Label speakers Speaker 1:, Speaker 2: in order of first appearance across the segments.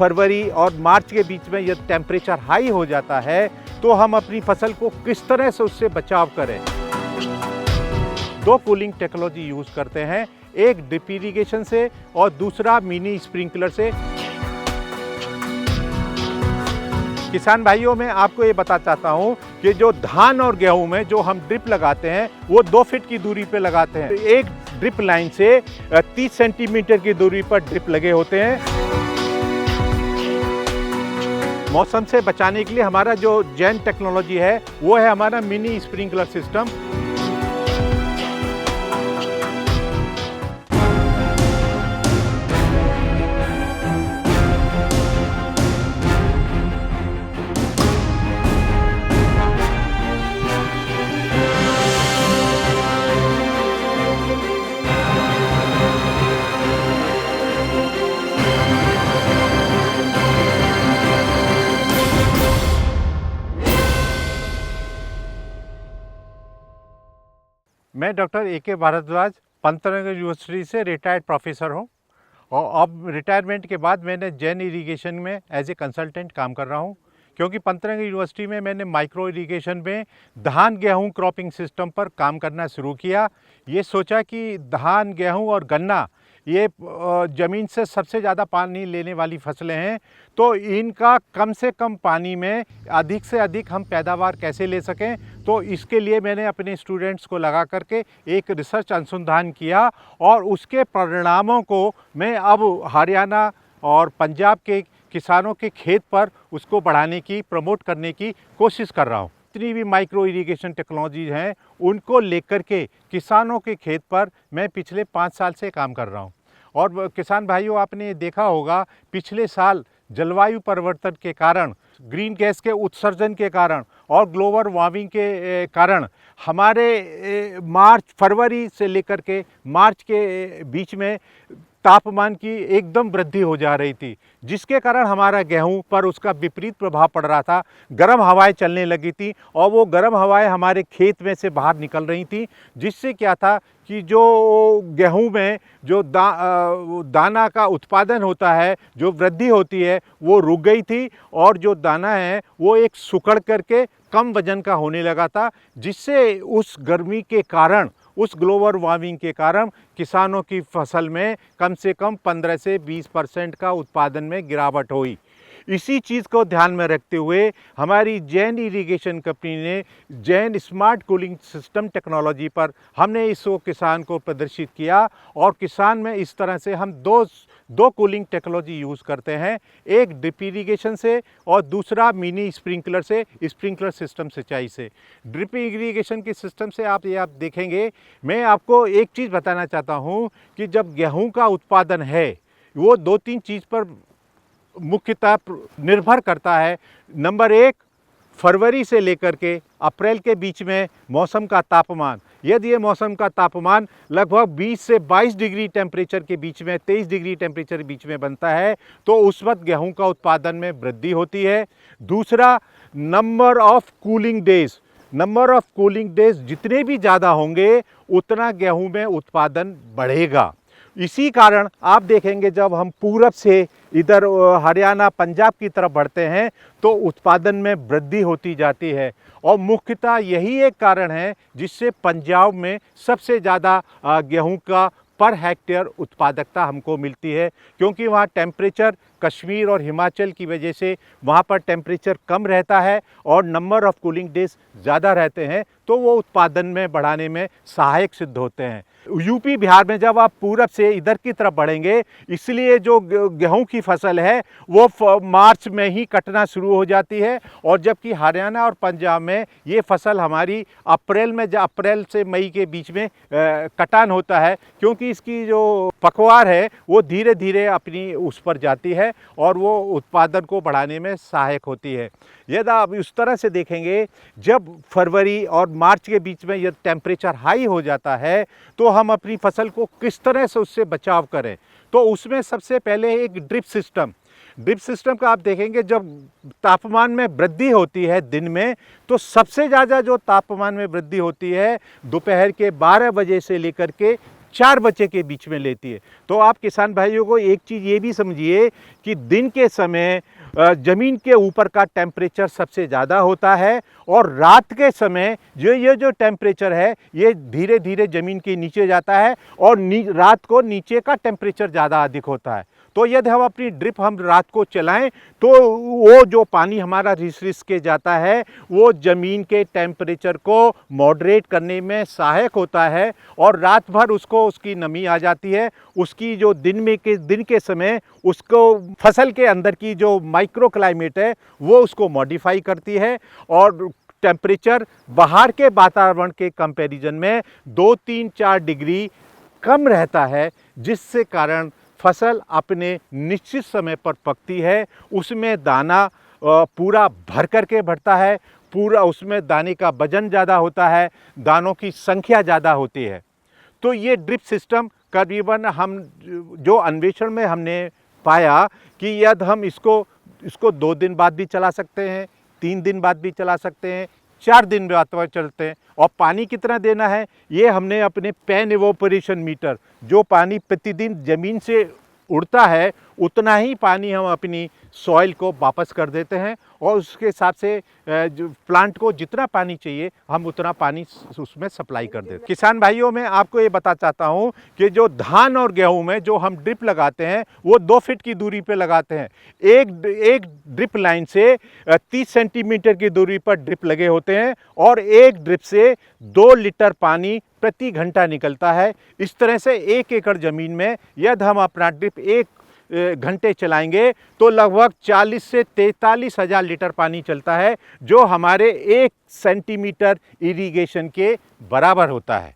Speaker 1: फरवरी और मार्च के बीच में यदि टेम्परेचर हाई हो जाता है तो हम अपनी फसल को किस तरह से उससे बचाव करें। दो कूलिंग टेक्नोलॉजी यूज़ करते हैं, एक ड्रिप इरिगेशन से और दूसरा मिनी स्प्रिंकलर से। किसान भाइयों, मैं आपको ये बता चाहता हूँ कि जो धान और गेहूं में जो हम ड्रिप लगाते हैं वो 2 फीट की दूरी पे लगाते हैं। एक ड्रिप लाइन से 30 सेंटीमीटर की दूरी पर ड्रिप लगे होते हैं। मौसम से बचाने के लिए हमारा जो जैन टेक्नोलॉजी है वो है हमारा मिनी स्प्रिंकलर सिस्टम। मैं doctor A K. Bhardwaj Pantnagar university से रिटायर्ड प्रोफेसर हूँ और अब रिटायरमेंट के बाद मैंने जैन इरिगेशन में एज ए कंसल्टेंट काम कर रहा हूँ, क्योंकि पंतनगर यूनिवर्सिटी में मैंने माइक्रो इरिगेशन में धान गेहूँ क्रॉपिंग सिस्टम पर काम करना शुरू किया। ये सोचा कि धान गेहूँ और गन्ना ये ज़मीन से सबसे ज़्यादा पानी लेने वाली फसलें हैं, तो इनका कम से कम पानी में अधिक से अधिक हम पैदावार कैसे ले सकें। तो इसके लिए मैंने अपने स्टूडेंट्स को लगा करके एक रिसर्च अनुसंधान किया और उसके परिणामों को मैं अब हरियाणा और पंजाब के किसानों के खेत पर उसको बढ़ाने की, प्रमोट करने की कोशिश कर रहा हूँ। जितनी भी माइक्रो इरिगेशन टेक्नोलॉजी हैं उनको लेकर के किसानों के खेत पर मैं पिछले 5 साल से काम कर रहा हूँ। और किसान भाइयों, आपने देखा होगा पिछले साल जलवायु परिवर्तन के कारण, ग्रीन गैस के उत्सर्जन के कारण और ग्लोबल वार्मिंग के कारण हमारे फरवरी से लेकर के मार्च के बीच में तापमान की एकदम वृद्धि हो जा रही थी, जिसके कारण हमारा गेहूं पर उसका विपरीत प्रभाव पड़ रहा था। गर्म हवाएं चलने लगी थी और वो गर्म हवाएं हमारे खेत में से बाहर निकल रही थी, जिससे क्या था कि जो गेहूं में जो दाना का उत्पादन होता है, जो वृद्धि होती है, वो रुक गई थी और जो दाना है वो एक सुकड़ करके कम वजन का होने लगा था, जिससे उस गर्मी के कारण, उस ग्लोबल वार्मिंग के कारण किसानों की फसल में कम से कम 15 से 20% का उत्पादन में गिरावट हुई। इसी चीज़ को ध्यान में रखते हुए हमारी जैन इरिगेशन कंपनी ने Jain smart cooling system technology पर हमने इसको किसान को प्रदर्शित किया और किसान में इस तरह से हम दो कूलिंग टेक्नोलॉजी यूज़ करते हैं, एक ड्रिप इरिगेशन से और दूसरा मिनी स्प्रिंकलर से, स्प्रिंकलर सिस्टम सिंचाई से। ड्रिप इरिगेशन के सिस्टम से आप देखेंगे, मैं आपको एक चीज़ बताना चाहता हूँ कि जब गेहूँ का उत्पादन है वो 2-3 चीज़ पर मुख्यतः निर्भर करता है। नंबर 1, फरवरी से लेकर के अप्रैल के बीच में मौसम का तापमान। यदि ये मौसम का तापमान लगभग 20 से 22 डिग्री टेम्परेचर के बीच में, 23 डिग्री टेम्परेचर के बीच में बनता है तो उस वक्त गेहूं का उत्पादन में वृद्धि होती है। दूसरा, number of cooling days. Number of cooling days जितने भी ज़्यादा होंगे उतना गेहूं में उत्पादन बढ़ेगा। इसी कारण आप देखेंगे जब हम पूरब से इधर हरियाणा पंजाब की तरफ बढ़ते हैं तो उत्पादन में वृद्धि होती जाती है और मुख्यतः यही एक कारण है जिससे पंजाब में सबसे ज़्यादा गेहूं का पर हेक्टेयर उत्पादकता हमको मिलती है, क्योंकि वहाँ टेम्परेचर कश्मीर और हिमाचल की वजह से वहाँ पर टेम्परेचर कम रहता है और नंबर ऑफ कूलिंग डेज ज़्यादा रहते हैं, तो वो उत्पादन में बढ़ाने में सहायक सिद्ध होते हैं। यूपी बिहार में जब आप पूरब से इधर की तरफ बढ़ेंगे, इसलिए जो गेहूं की फसल है वो मार्च में ही कटना शुरू हो जाती है और जबकि हरियाणा और पंजाब में ये फसल हमारी अप्रैल से मई के बीच में कटान होता है, क्योंकि इसकी जो पखवार है वो धीरे धीरे अपनी उस पर जाती है और वो उत्पादन को बढ़ाने में सहायक होती है। यदि आप इस तरह से देखेंगे, जब फरवरी और मार्च के बीच में यदि टेम्परेचर हाई हो जाता है तो हम अपनी फसल को किस तरह से उससे बचाव करें, तो उसमें सबसे पहले एक ड्रिप सिस्टम का आप देखेंगे, जब तापमान में वृद्धि होती है दिन में, तो सबसे ज़्यादा जो तापमान में वृद्धि होती है दोपहर के 12 बजे से लेकर के 4 बजे के बीच में लेती है। तो आप किसान भाइयों को एक चीज़ ये भी समझिए कि दिन के समय ज़मीन के ऊपर का टेम्परेचर सबसे ज़्यादा होता है और रात के समय ये जो टेम्परेचर है ये धीरे धीरे ज़मीन के नीचे जाता है और रात को नीचे का टेम्परेचर ज़्यादा अधिक होता है। तो यदि हम अपनी ड्रिप हम रात को चलाएं तो वो जो पानी हमारा रिस के जाता है वो ज़मीन के टेम्परेचर को मॉडरेट करने में सहायक होता है और रात भर उसको उसकी नमी आ जाती है। उसकी जो दिन के समय उसको फसल के अंदर की जो माइक्रो क्लाइमेट है वो उसको मॉडिफाई करती है और टेम्परेचर बाहर के वातावरण के कंपैरिजन में 2-3-4 डिग्री कम रहता है, जिससे कारण फसल अपने निश्चित समय पर पकती है। उसमें दाना पूरा भर करके बढ़ता है, पूरा उसमें दाने का वजन ज़्यादा होता है, दानों की संख्या ज़्यादा होती है। तो ये ड्रिप सिस्टम करीबन हम जो अन्वेषण में हमने पाया कि यदि हम इसको 2 दिन बाद भी चला सकते हैं, 3 दिन बाद भी चला सकते हैं, 4 दिन बाद चलते हैं। और पानी कितना देना है ये हमने अपने पैन एवोपरेशन मीटर, जो पानी प्रतिदिन ज़मीन से उड़ता है उतना ही पानी हम अपनी सॉइल को वापस कर देते हैं और उसके हिसाब से जो प्लांट को जितना पानी चाहिए हम उतना पानी उसमें सप्लाई कर देते हैं। किसान भाइयों, मैं आपको ये बता चाहता हूँ कि जो धान और गेहूं में जो हम ड्रिप लगाते हैं वो 2 फीट की दूरी पे लगाते हैं। एक ड्रिप लाइन से 30 सेंटीमीटर की दूरी पर ड्रिप लगे होते हैं और एक ड्रिप से 2 लीटर पानी प्रति घंटा निकलता है। इस तरह से 1 एकड़ ज़मीन में यदि हम अपना ड्रिप 1 घंटे चलाएंगे तो लगभग 40 से 43 हज़ार लीटर पानी चलता है, जो हमारे 1 सेंटीमीटर इरिगेशन के बराबर होता है।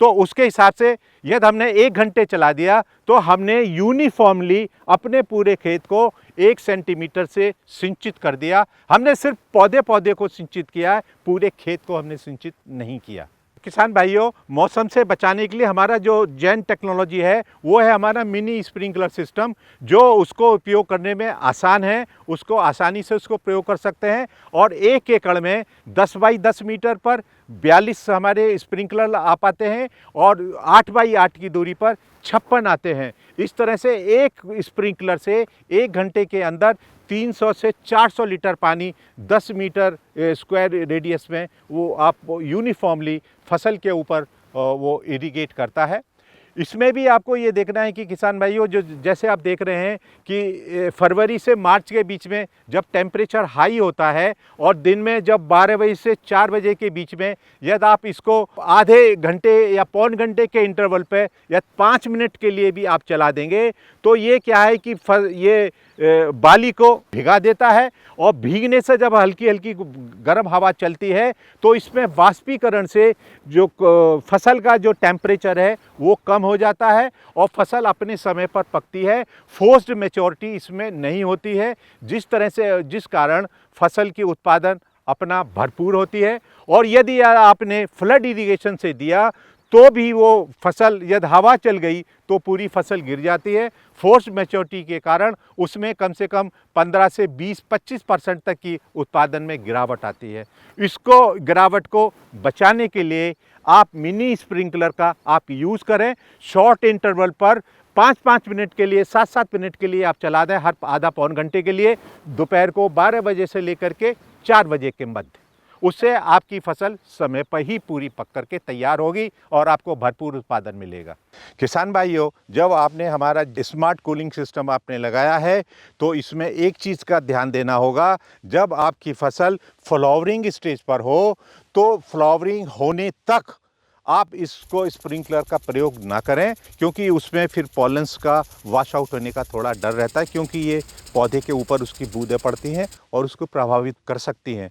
Speaker 1: तो उसके हिसाब से यदि हमने 1 घंटे चला दिया तो हमने यूनिफॉर्मली अपने पूरे खेत को 1 सेंटीमीटर से सिंचित कर दिया। हमने सिर्फ पौधे को सिंचित किया है, पूरे खेत को हमने सिंचित नहीं किया। किसान भाइयों, मौसम से बचाने के लिए हमारा जो जैन टेक्नोलॉजी है वो है हमारा मिनी स्प्रिंकलर सिस्टम, जो उसको उपयोग करने में आसान है, उसको आसानी से उसको प्रयोग कर सकते हैं। और 1 एकड़ में 10 बाई 10 मीटर पर 42 हमारे स्प्रिंकलर आ पाते हैं और 8 बाई 8 की दूरी पर 56 आते हैं। इस तरह से एक स्प्रिंकलर से 1 घंटे के अंदर 300 से 400 लीटर पानी 10 मीटर स्क्वायर रेडियस में वो आप यूनिफॉर्मली फसल के ऊपर वो इरिगेट करता है। इसमें भी आपको ये देखना है कि किसान भाइयों, जो जैसे आप देख रहे हैं कि फरवरी से मार्च के बीच में जब टेम्परेचर हाई होता है और दिन में जब 12 बजे से 4 बजे के बीच में यदि आप इसको आधे घंटे या पौन घंटे के इंटरवल पे या 5 मिनट के लिए भी आप चला देंगे तो ये क्या है कि ये बाली को भिगा देता है और भीगने से जब हल्की हल्की गर्म हवा चलती है तो इसमें वाष्पीकरण से जो फसल का जो टेम्परेचर है वो कम हो जाता है और फसल अपने समय पर पकती है। फोर्स्ड मैच्योरिटी इसमें नहीं होती है, जिस कारण फसल की उत्पादन अपना भरपूर होती है। और यदि आपने फ्लड इरिगेशन से दिया तो भी वो फसल यदि हवा चल गई तो पूरी फसल गिर जाती है। फोर्स मैच्योरिटी के कारण उसमें कम से कम 15 से 20-25% तक की उत्पादन में गिरावट आती है। इसको गिरावट को बचाने के लिए आप मिनी स्प्रिंकलर का आप यूज़ करें। शॉर्ट इंटरवल पर 5-5 मिनट के लिए, 7-7 मिनट के लिए आप चला दें, हर आधा पौन घंटे के लिए, दोपहर को 12 बजे से लेकर के 4 बजे के मध्य। उससे आपकी फसल समय पर ही पूरी पक करके तैयार होगी और आपको भरपूर उत्पादन मिलेगा। किसान भाइयों, जब आपने हमारा स्मार्ट कूलिंग सिस्टम आपने लगाया है तो इसमें एक चीज़ का ध्यान देना होगा, जब आपकी फसल फ्लावरिंग स्टेज पर हो तो फ्लावरिंग होने तक आप इसको स्प्रिंकलर का प्रयोग ना करें, क्योंकि उसमें फिर पॉलन्स का वॉश आउट होने का थोड़ा डर रहता है, क्योंकि ये पौधे के ऊपर उसकी बूंदें पड़ती हैं और उसको प्रभावित कर सकती हैं।